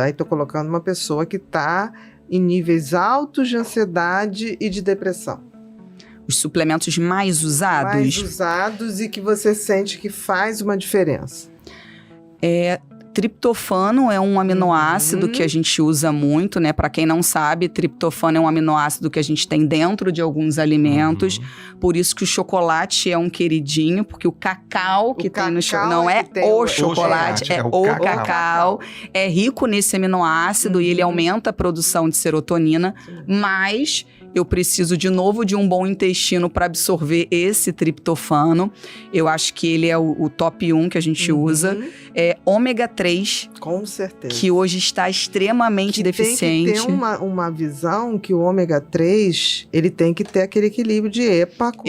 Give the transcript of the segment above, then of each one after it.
Aí tô colocando uma pessoa que está em níveis altos de ansiedade e de depressão. Os suplementos mais usados? Mais usados e que você sente que faz uma diferença. Triptofano é um aminoácido que a gente usa muito, né? Para quem não sabe, triptofano é um aminoácido que a gente tem dentro de alguns alimentos. Por isso que o chocolate é um queridinho, porque o cacau que tem no chocolate não é o chocolate, é o cacau. É rico nesse aminoácido e ele aumenta a produção de serotonina, mas eu preciso de novo de um bom intestino para absorver esse triptofano. Eu acho que ele é o top 1 que a gente usa. É ômega 3. Com certeza. Que hoje está extremamente deficiente. Tem que ter uma visão que o ômega 3, ele tem que ter aquele equilíbrio de EPA com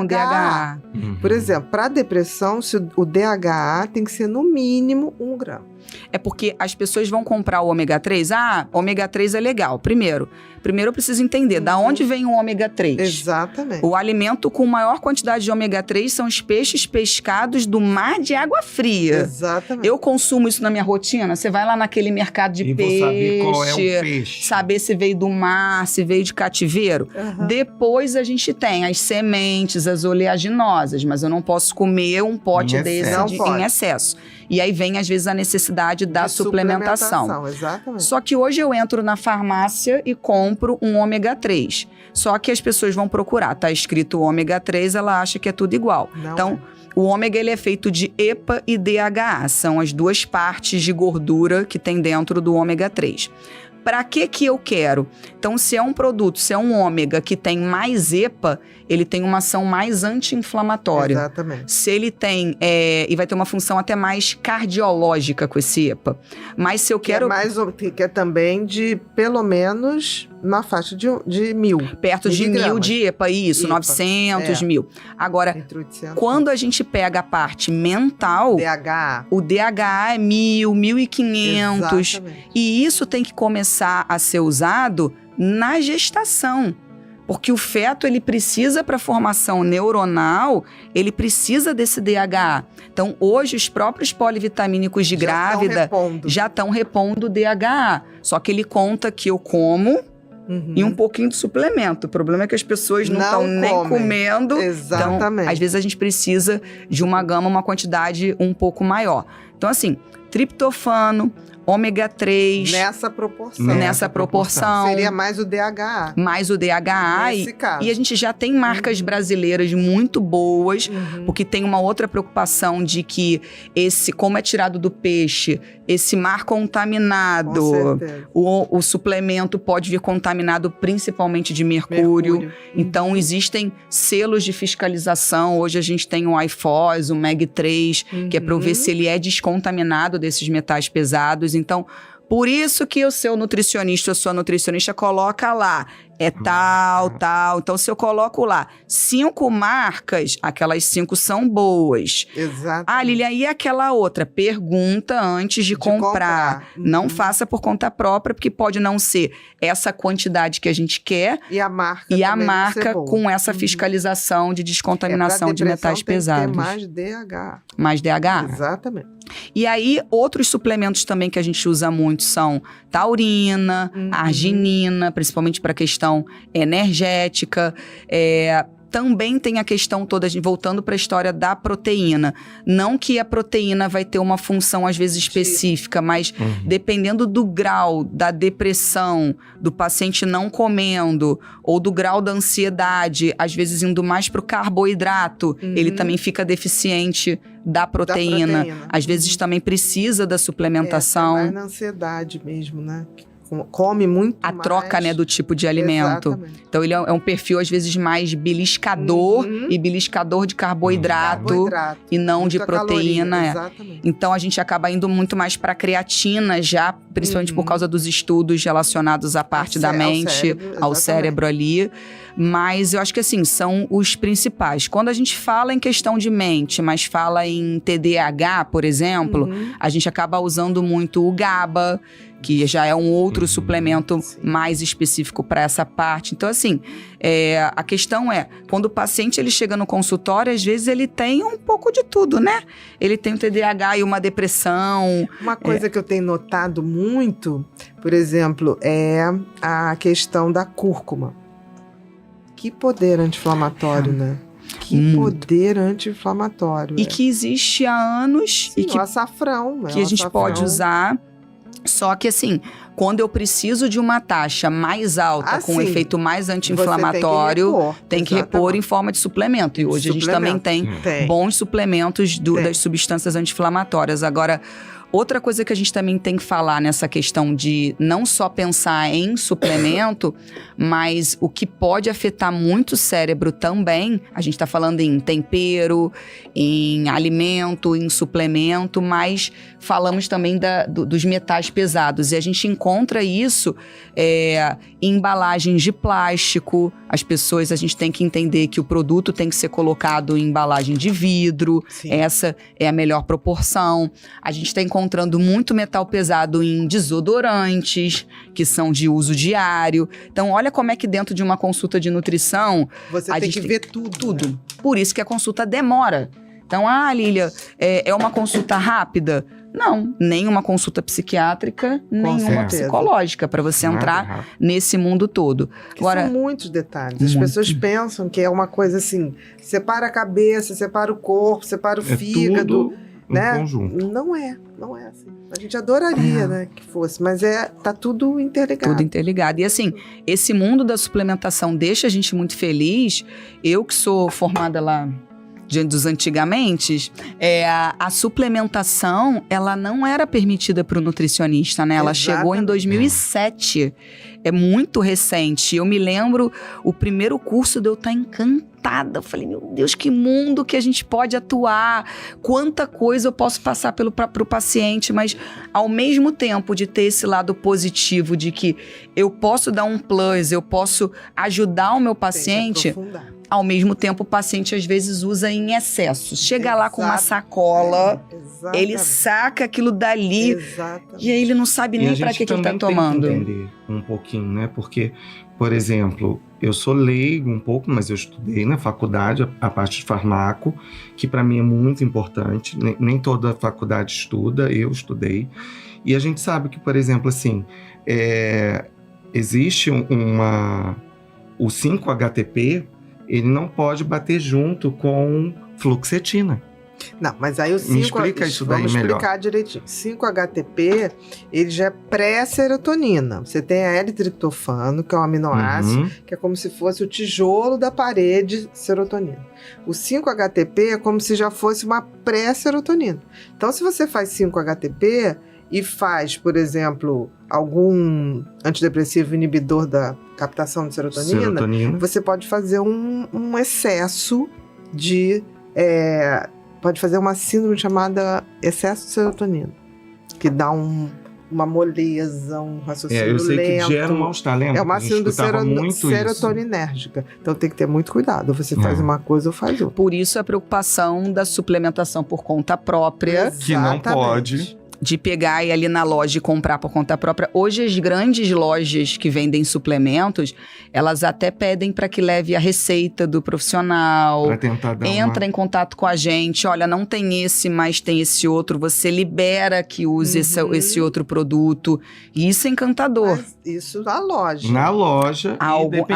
DHA. Por exemplo, para depressão, o DHA tem que ser no mínimo 1 grama. É porque as pessoas vão comprar o ômega 3. Ômega 3 é legal. Primeiro eu preciso entender da onde vem o ômega 3. Exatamente. O alimento com maior quantidade de ômega 3 são os peixes pescados do mar de água fria. Exatamente. Eu consumo isso na minha rotina. Você vai lá naquele mercado de peixe. Vou saber qual é o peixe. Saber se veio do mar, se veio de cativeiro. Depois a gente tem as sementes, as oleaginosas. Mas eu não posso comer um pote desse em excesso. E aí vem, às vezes, a necessidade da suplementação. Exatamente. Só que hoje eu entro na farmácia e compro um ômega 3. Só que as pessoas vão procurar. Tá escrito ômega 3, ela acha que é tudo igual. Então, o ômega ele é feito de EPA e DHA. São as duas partes de gordura que tem dentro do ômega 3. Para que eu quero? Então, se é um produto, se é um ômega que tem mais EPA, ele tem uma ação mais anti-inflamatória. Exatamente. Se ele tem, e vai ter uma função até mais cardiológica com esse EPA. Mas se eu quero... Que é também de, pelo menos, na faixa de 1.000. Perto de 1.000 de EPA, isso, 900, 1.000. Agora, quando a gente pega a parte mental... O DHA é 1.000, 1.500. E isso tem que começar a ser usado na gestação. Porque o feto, ele precisa, para a formação neuronal, ele precisa desse DHA. Então, hoje, os próprios polivitamínicos de grávida já estão repondo DHA. Só que ele conta que eu como e um pouquinho de suplemento. O problema é que as pessoas não estão nem comendo. Exatamente. Então, às vezes, a gente precisa de uma gama, uma quantidade um pouco maior. Então, assim, triptofano, ômega 3. Nessa proporção. Seria mais o DHA. Mais o DHA. Nesse caso. E a gente já tem marcas brasileiras muito boas, porque tem uma outra preocupação de que como é tirado do peixe, esse mar contaminado, o suplemento pode vir contaminado principalmente de mercúrio. Então, existem selos de fiscalização. Hoje a gente tem o IFOS, o MEG3, que é para ver se ele é descontaminado desses metais pesados. Então, por isso que o seu nutricionista ou sua nutricionista coloca lá, tal. Então, se eu coloco lá 5 marcas, aquelas 5 são boas. Exato. Lilian, e aquela outra? Pergunta antes de comprar. Não faça por conta própria, porque pode não ser essa quantidade que a gente quer. E a marca com essa fiscalização de descontaminação de metais pesados. Mais DHA. Mais DHA. Exatamente. E aí, outros suplementos também que a gente usa muito são taurina, arginina, principalmente para a questão energética. Também tem a questão toda, voltando para a história da proteína. Não que a proteína vai ter uma função, às vezes, específica, mas dependendo do grau da depressão, do paciente não comendo, ou do grau da ansiedade, às vezes indo mais para o carboidrato, ele também fica deficiente da proteína. Às vezes também precisa da suplementação. É mais na ansiedade mesmo, né? Come muito mais. A troca, né, do tipo de alimento. Exatamente. Então, ele é um perfil, às vezes, mais beliscador e beliscador de carboidrato e não de proteína. Exatamente. Então, a gente acaba indo muito mais para creatina já, principalmente por causa dos estudos relacionados à parte da mente, ao cérebro ali. Mas eu acho que, assim, são os principais. Quando a gente fala em questão de mente, mas fala em TDAH, por exemplo, a gente acaba usando muito o GABA, que já é um outro suplemento mais específico para essa parte. Então, assim, a questão é, quando o paciente ele chega no consultório, às vezes ele tem um pouco de tudo, né? Ele tem um TDAH e uma depressão. Uma coisa que eu tenho notado muito, por exemplo, é a questão da cúrcuma. Que poder anti-inflamatório, né? Que poder anti-inflamatório. E que existe há anos. Sim, e que o açafrão. Que a gente pode usar. Só que assim, quando eu preciso de uma taxa mais alta, com um efeito mais anti-inflamatório, tem que repor em forma de suplemento. E hoje a gente também tem bons suplementos das substâncias anti-inflamatórias. Agora, outra coisa que a gente também tem que falar nessa questão de não só pensar em suplemento, mas o que pode afetar muito o cérebro também, a gente está falando em tempero, em alimento, em suplemento, mas falamos também dos metais pesados. E a gente encontra isso em embalagens de plástico. As pessoas, a gente tem que entender que o produto tem que ser colocado em embalagem de vidro. Sim. Essa é a melhor proporção. A gente está encontrando muito metal pesado em desodorantes, que são de uso diário. Então, olha como é que dentro de uma consulta de nutrição... Você tem que ver tudo. Né? Por isso que a consulta demora. Então, Lília, é uma consulta rápida? Não, nem uma consulta psiquiátrica, nem uma psicológica, para você entrar nesse mundo todo. Agora, são muitos detalhes. As pessoas pensam que é uma coisa assim, separa a cabeça, separa o corpo, separa o fígado. Tudo né? Conjunto. Não é assim. A gente adoraria, né, que fosse, mas tá tudo interligado. Tudo interligado. E assim, esse mundo da suplementação deixa a gente muito feliz. Eu que sou formada lá dos antigamente, a suplementação, ela não era permitida para o nutricionista, né? Ela chegou em 2007. É muito recente. Eu me lembro, o primeiro curso de eu estar encantada. Eu falei, meu Deus, que mundo que a gente pode atuar. Quanta coisa eu posso passar para o paciente. Mas, ao mesmo tempo de ter esse lado positivo de que eu posso dar um plus, eu posso ajudar o meu paciente... Ao mesmo tempo, o paciente às vezes usa em excesso. Chega lá com uma sacola, ele saca aquilo dali e aí ele não sabe nem para que ele está tomando. Tem que entender um pouquinho, né? Porque, por exemplo, eu sou leigo um pouco, mas eu estudei na faculdade a parte de farmaco, que para mim é muito importante. Nem toda faculdade estuda, eu estudei. E a gente sabe que, por exemplo, assim, existe o 5-HTP, ele não pode bater junto com fluoxetina. Não, mas aí o 5... Me explica isso daí melhor. Vamos explicar direitinho. 5-HTP, ele já é pré-serotonina. Você tem a L-triptofano, que é um aminoácido, que é como se fosse o tijolo da parede serotonina. O 5-HTP é como se já fosse uma pré-serotonina. Então, se você faz 5-HTP e faz, por exemplo, algum antidepressivo inibidor da captação de serotonina, você pode fazer um excesso de... pode fazer uma síndrome chamada excesso de serotonina, que dá uma moleza, um raciocínio lento. Eu sei que gera um mal-estar, lembra? É uma síndrome serotoninérgica. Então tem que ter muito cuidado. Você faz uma coisa ou faz outra. Por isso a preocupação da suplementação por conta própria. Exatamente. Que não pode... de pegar e ir ali na loja e comprar por conta própria. Hoje, as grandes lojas que vendem suplementos, elas até pedem para que leve a receita do profissional. Para tentar dar Entra em contato com a gente. Olha, não tem esse, mas tem esse outro. Você libera que use esse outro produto. E isso é encantador. Mas isso na loja. Na loja.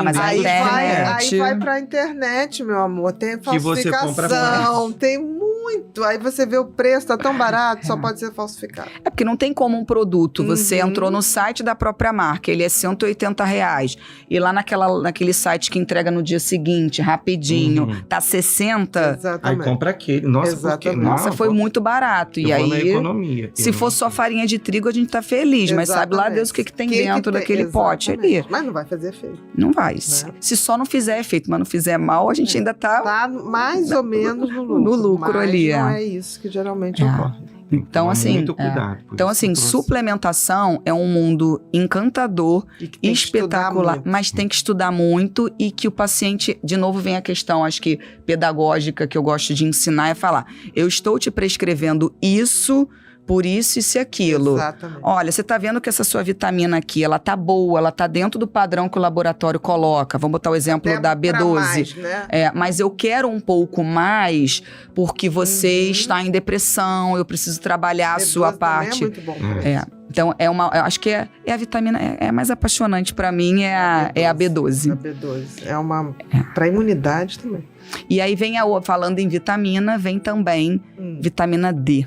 Mas a internet... Aí vai pra internet, meu amor. Tem falsificação. Que você compra mais. Tem muito. Aí você vê o preço, tá tão barato, só pode ser falsificado. É porque não tem como um produto. Você entrou no site da própria marca, ele é R$180. E lá naquele site que entrega no dia seguinte, rapidinho, tá 60. Exatamente. Aí compra aquele. Nossa, foi muito barato. E aí, na economia, se fosse só farinha de trigo, a gente tá feliz. Mas sabe lá Deus o que tem dentro daquele pote ali. Mas não vai fazer efeito. Não vai. Né? Se só não fizer efeito, mas não fizer mal, a gente ainda tá... Tá mais ou menos no lucro. No lucro ali, não é isso que geralmente ocorre. Então, assim, muito cuidado, então, assim, suplementação é um mundo encantador, espetacular, mas tem que estudar muito e que o paciente, de novo, vem a questão, acho que pedagógica, que eu gosto de ensinar, é falar, eu estou te prescrevendo isso por isso e aquilo. Exatamente. Olha, você tá vendo que essa sua vitamina aqui, ela tá boa, ela tá dentro do padrão que o laboratório coloca. Vamos botar o exemplo Até da B12. mais, né? Mas eu quero um pouco mais porque você está em depressão, eu preciso trabalhar a sua parte. É muito bom pra isso. Então, eu acho que é a vitamina, é mais apaixonante pra mim, é a B12. A B12. É uma pra imunidade também. E aí vem falando em vitamina, vem também vitamina D.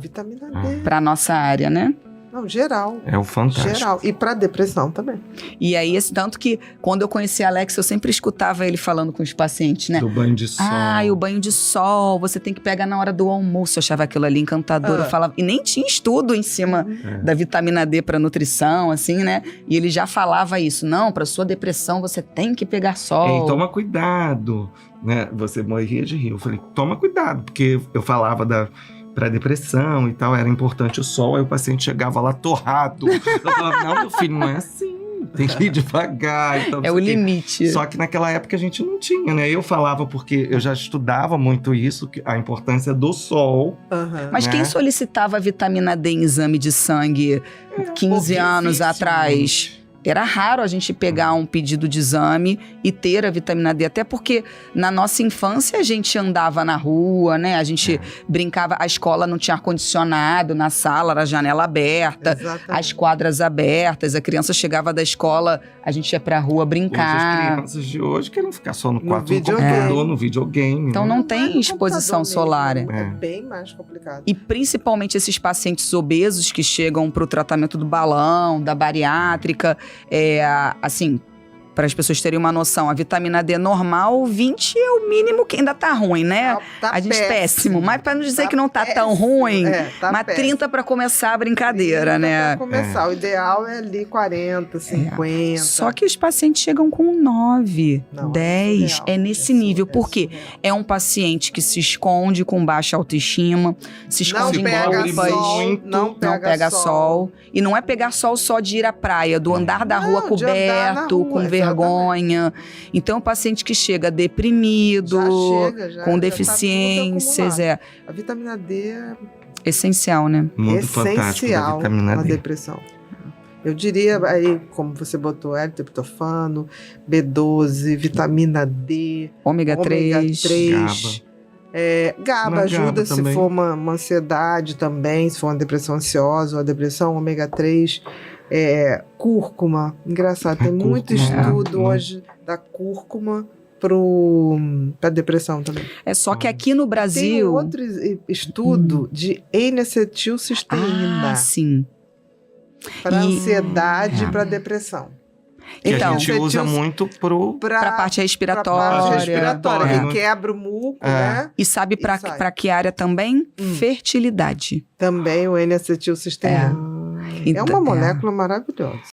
Vitamina D. Pra nossa área, né? Não, geral. É o fantástico. Geral. E pra depressão também. E aí, tanto que quando eu conheci Alex, eu sempre escutava ele falando com os pacientes, né? Do banho de sol. E o banho de sol, você tem que pegar na hora do almoço. Eu achava aquilo ali encantador. Eu falava, e nem tinha estudo em cima da vitamina D pra nutrição, assim, né? E ele já falava isso. Não, pra sua depressão você tem que pegar sol. E toma cuidado, né? Você morria de rir. Eu falei, toma cuidado, porque eu falava para depressão e tal, era importante o sol, aí o paciente chegava lá torrado. Eu falava, não, meu filho, não é assim, tem que ir devagar. Então, é o limite. Só que naquela época a gente não tinha, né? Eu falava porque eu já estudava muito isso, a importância do sol. Mas quem solicitava vitamina D em exame de sangue 15 anos atrás? Era raro a gente pegar um pedido de exame e ter a vitamina D, até porque na nossa infância a gente andava na rua, né? A gente brincava, a escola não tinha ar-condicionado na sala, era a janela aberta, as quadras abertas, a criança chegava da escola, a gente ia pra rua brincar. Hoje as crianças de hoje querem ficar só no quarto do computador, no videogame. Então não tem exposição solar. É bem mais complicado. E principalmente esses pacientes obesos que chegam pro tratamento do balão, da bariátrica, assim, para as pessoas terem uma noção, a vitamina D normal, 20 é o mínimo que ainda tá ruim, né? A gente péssimo. Mas para não dizer que não tá tão ruim, mas 30 para começar a brincadeira, 30 né? Para começar. O ideal é ali 40, 50. Só que os pacientes chegam com 9, 10, nesse nível. Por quê? É um paciente que se esconde com baixa autoestima, se esconde em golpes, não pega sol. E não é pegar sol só de ir à praia, do andar da rua coberto, com vergonha. Então, é um paciente que chega deprimido, com deficiências. Tá a vitamina D é essencial, né? Muito fantástico da vitamina D. Na depressão. Eu diria aí, como você botou, L-triptofano, B12, vitamina D, ômega 3, GABA ajuda se for uma ansiedade também, se for uma depressão ansiosa ou a depressão, ômega 3. Cúrcuma, engraçado, tem muito estudo hoje da cúrcuma para depressão também. Só que aqui no Brasil... Tem outro estudo de N-acetilcisteína. Sim. Para ansiedade e para depressão. Que então, a gente usa muito para a parte respiratória. Que quebra o muco, né? E sabe para que área também? Fertilidade. Também o N-acetilcisteína. É uma molécula maravilhosa.